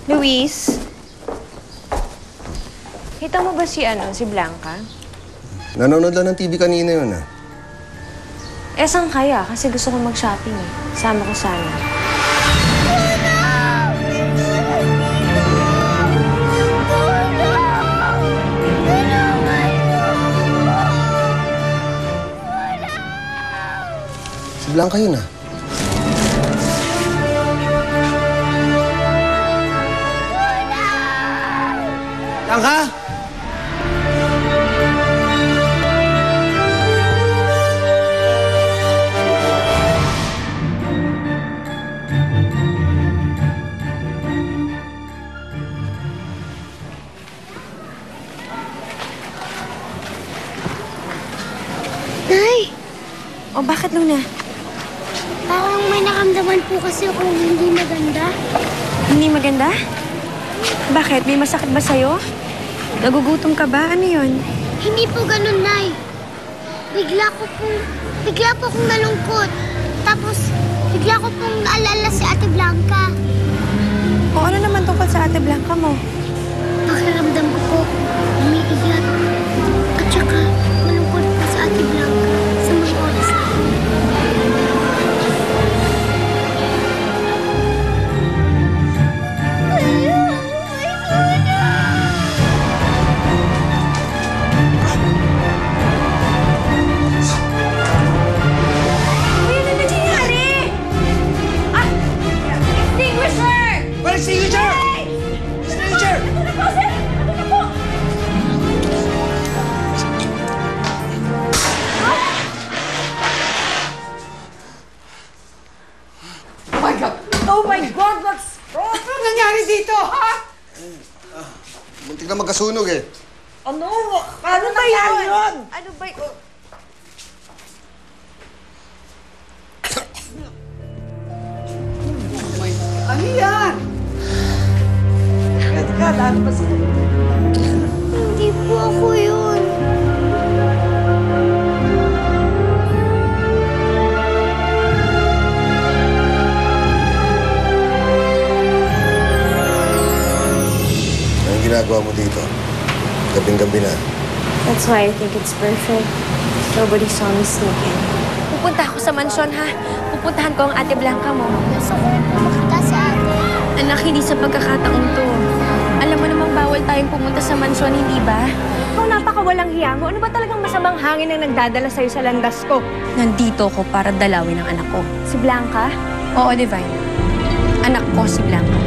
Luis? Kita mo ba si Blanca? Nanonood lang ng TV kanina yun, ah. Eh, saan kaya? Kasi gusto ko mag-shopping, eh. Sama ko sana. Si Blanca yun, ah. Blanca! Nay! O, bakit, Luna? Parang may nakamdaman po kasi akong hindi maganda. Hindi maganda? Bakit? May masakit ba sa'yo? Nagugutom ka ba? Ano yun? Hindi po ganun, Nay. Bigla po akong nalungkot. Tapos, bigla ko pong naalala si Ate Blanca. O, ano naman tungkol sa Ate Blanca mo? Pakiramdam ko po, umiiyak. At saka, malungkot po sa Ate Blanca sa mga oras na. Extinguisher! Extinguisher! Oh my God! Oh my God! Anong nangyari dito, ha? Muntik na magkasunog, eh. Ano? Paano nangyari yun? Ano ba yun? Ano yan? Teka, ano ba sila? Hindi po ako yun. Anong ginagawa mo dito? Gabing-gabi na. That's why I think it's perfect. Nobody saw me sneaking. Pupunta ako sa mansyon, ha? Pupuntahan ko ang Ate Blanca mo. Gusto ko rin po makita si Ate. Anak, hindi sa pagkakataong to. Alam mo namang bawal tayong pumunta sa mansyon, hindi ba? Ikaw napakawalang hiya mo. Ano ba talagang masamang hangin ang nagdadala sa'yo sa landas ko? Nandito ko para dalawin ang anak ko. Si Blanca? Oo, Divine. Anak ko si Blanca.